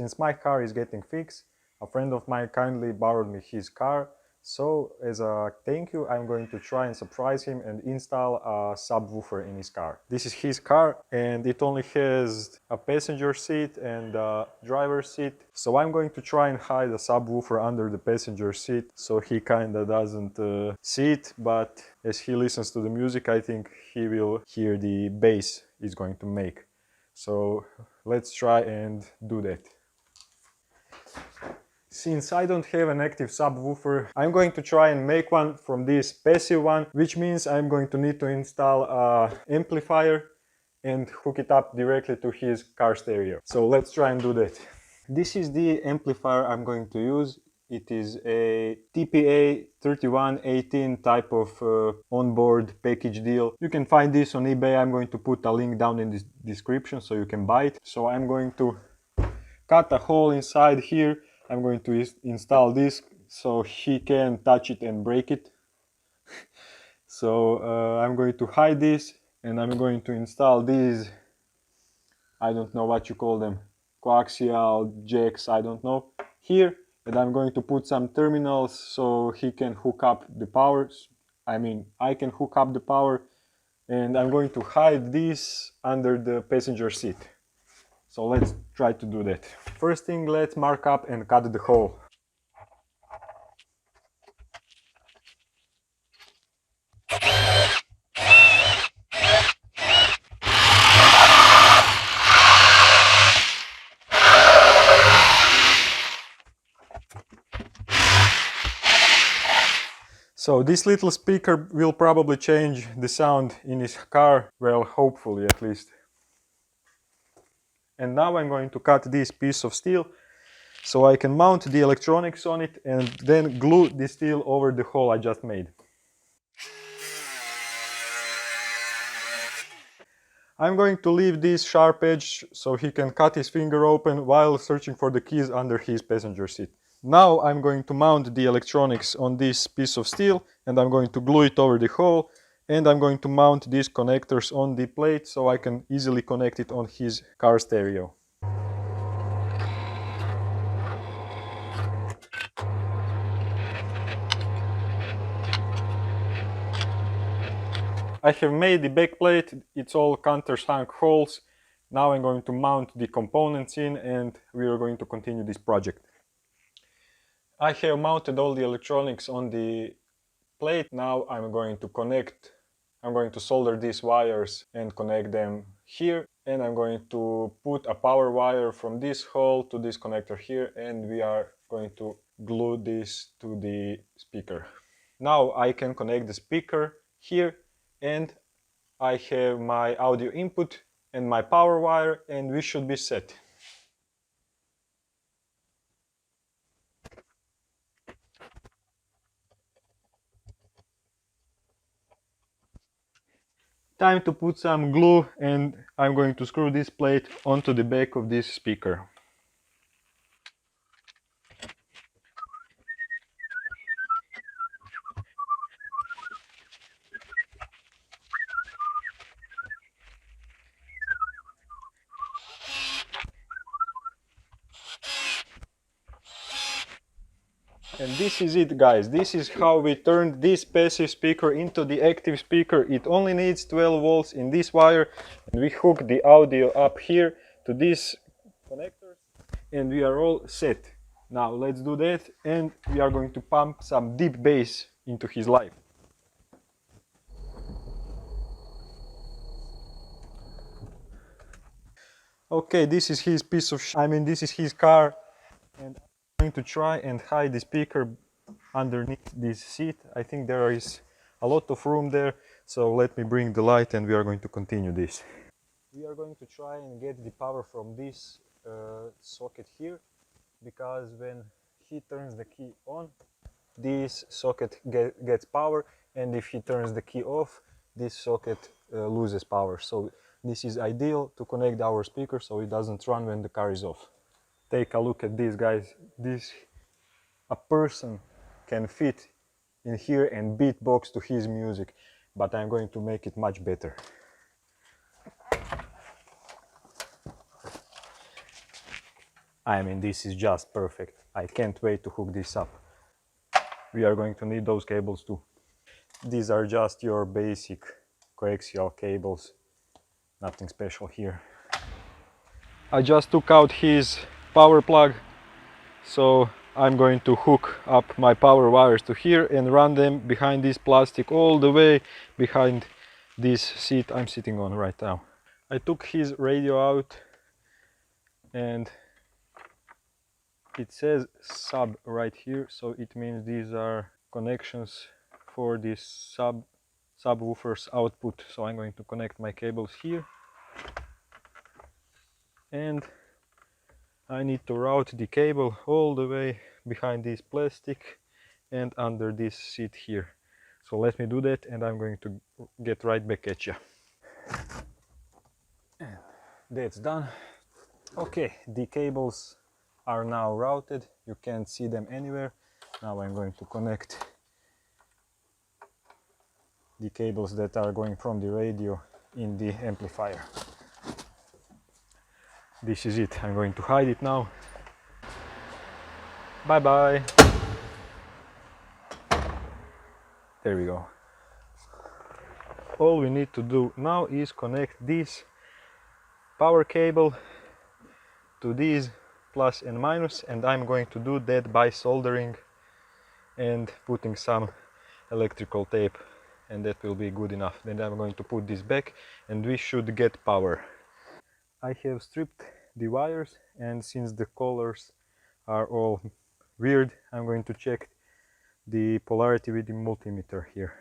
Since my car is getting fixed, a friend of mine kindly borrowed me his car. So as a thank you, I'm going to try and surprise him and install a subwoofer in his car. This is his car and it only has a passenger seat and a driver's seat. So I'm going to try and hide a subwoofer under the passenger seat so he kinda doesn't see it, but as he listens to the music, I think he will hear the bass it's going to make. So let's try and do that. Since I don't have an active subwoofer, I'm going to try and make one from this passive one, which means I'm going to need to install an amplifier and hook it up directly to his car stereo. So let's try and do that. This is the amplifier I'm going to use. It is a TPA 3118 type of onboard package deal. You can find this on eBay. I'm going to put a link down in the description so you can buy it. So I'm going to cut a hole inside here. I'm going to install this so he can touch it and break it. So I'm going to hide this and I'm going to install these, I don't know what you call them, coaxial jacks, I don't know, here. And I'm going to put some terminals so he can hook up the power. I mean, I can hook up the power, and I'm going to hide this under the passenger seat. So let's try to do that. First thing, let's mark up and cut the hole. So this little speaker will probably change the sound in his car, well, hopefully at least. And now I'm going to cut this piece of steel so I can mount the electronics on it and then glue the steel over the hole I just made. I'm going to leave this sharp edge so he can cut his finger open while searching for the keys under his passenger seat. Now I'm going to mount the electronics on this piece of steel and I'm going to glue it over the hole, and I'm going to mount these connectors on the plate so I can easily connect it on his car stereo. I have made the back plate, it's all countersunk holes. Now I'm going to mount the components in and we are going to continue this project. I have mounted all the electronics on the plate. Now I'm going to solder these wires and connect them here. And I'm going to put a power wire from this hole to this connector here, and we are going to glue this to the speaker. Now I can connect the speaker here, and I have my audio input and my power wire, and we should be set. Time to put some glue, and I'm going to screw this plate onto the back of this speaker. And this is it, guys. This is how we turned this passive speaker into the active speaker. It only needs 12 volts in this wire, and we hook the audio up here to these connectors, and we are all set. Now let's do that, and we are going to pump some deep bass into his life. Okay, this is his piece of this is his car, and I'm going to try and hide the speaker underneath this seat. I think there is a lot of room there, so let me bring the light and we are going to continue this. We are going to try and get the power from this socket here, because when he turns the key on, this socket gets power, and if he turns the key off, this socket loses power. So this is ideal to connect our speaker so it doesn't run when the car is off. Take a look at this, guys. A person can fit in here and beatbox to his music, but I'm going to make it much better. I mean, this is just perfect. I can't wait to hook this up. We are going to need those cables too. These are just your basic coaxial cables. Nothing special here. I just took out his power plug, so I'm going to hook up my power wires to here and run them behind this plastic all the way behind this seat I'm sitting on right now. I took his radio out and it says sub right here, so it means these are connections for this subwoofer's output. So I'm going to connect my cables here and I need to route the cable all the way behind this plastic and under this seat here. So let me do that and I'm going to get right back at you. And that's done. Okay, the cables are now routed. You can't see them anywhere. Now I'm going to connect the cables that are going from the radio in the amplifier. This is it. I'm going to hide it now. Bye bye. There we go. All we need to do now is connect this power cable to these plus and minus, and I'm going to do that by soldering and putting some electrical tape, and that will be good enough. Then I'm going to put this back and we should get power. I have stripped the wires, and since the colors are all weird, I'm going to check the polarity with the multimeter here.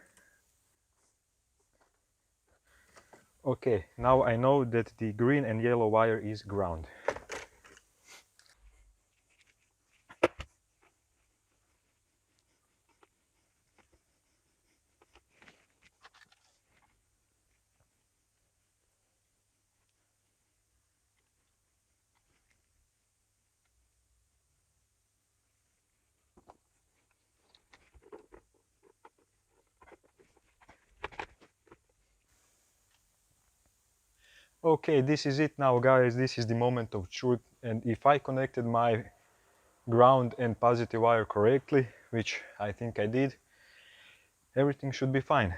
Okay, now I know that the green and yellow wire is ground. Okay, this is it now, guys. This is the moment of truth, and if I connected my ground and positive wire correctly, which I think I did, everything should be fine.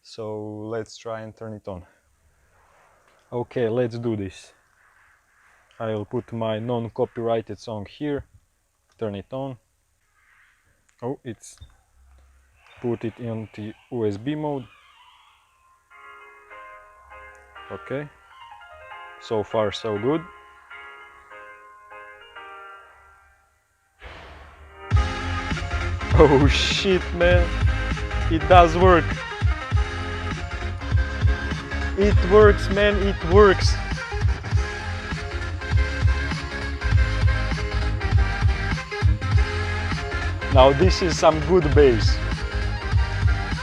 So let's try and turn it on. Okay, let's do this. I'll put my non-copyrighted song here, turn it on. Oh, it's put it into USB mode. Okay, so far so good. Oh shit, man, it does work. It works, man, it works. Now this is some good bass.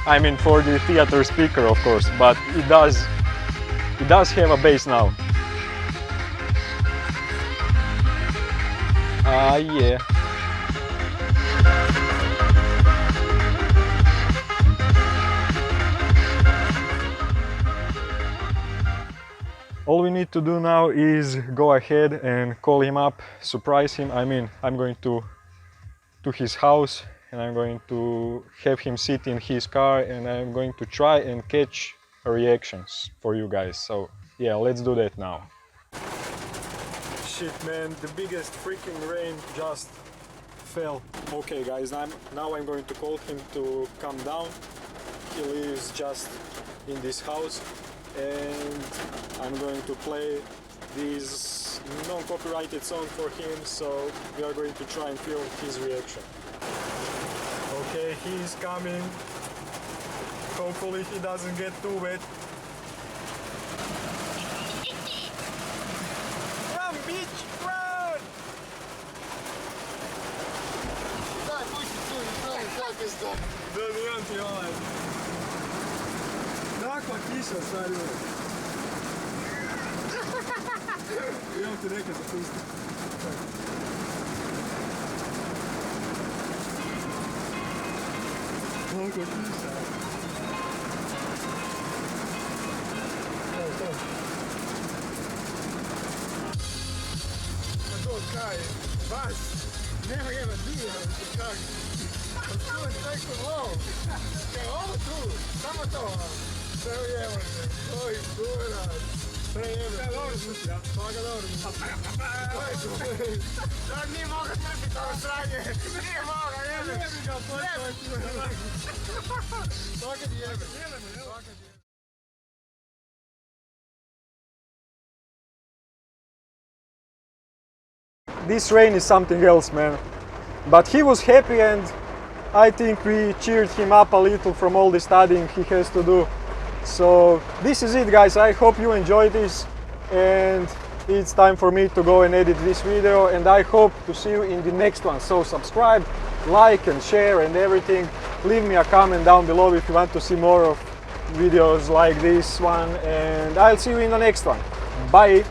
I mean, for the theater speaker, of course, but it does have a bass now. Yeah. All we need to do now is go ahead and call him up, surprise him. I mean, I'm going to his house and I'm going to have him sit in his car and I'm going to try and catch reactions for you guys. So yeah, let's do that now. Shit, man, the biggest freaking rain just fell. Okay guys, now I'm going to call him to come down. He lives just in this house and I'm going to play this non-copyrighted song for him, so we are going to try and feel his reaction. Okay, he's coming. Hopefully he doesn't get too wet. Run, bitch, run! Да, ран пивай. Так, потише, сорю. Идем ты река запусти. Ну, потише. Готов, Кай. Baš, nema jeba dio, kako. Tu je tako ovo. Ovo tu, samo to. Sve ujemo se, koji kurac. Sve jebe. Sve dobro sluši, ja? Svaka dobro. Čak nije moga trpiti ovo sranje. Nije moga, jebe. Jebe ga, počeo. Svaka ti jebe. Svaka ti jebe. This rain is something else, man. But he was happy, and I think we cheered him up a little from all the studying he has to do. So this is it, guys. I hope you enjoyed this, and it's time for me to go and edit this video, and I hope to see you in the next one. So subscribe, like and share and everything. Leave me a comment down below if you want to see more of videos like this one, and I'll see you in the next one. Bye.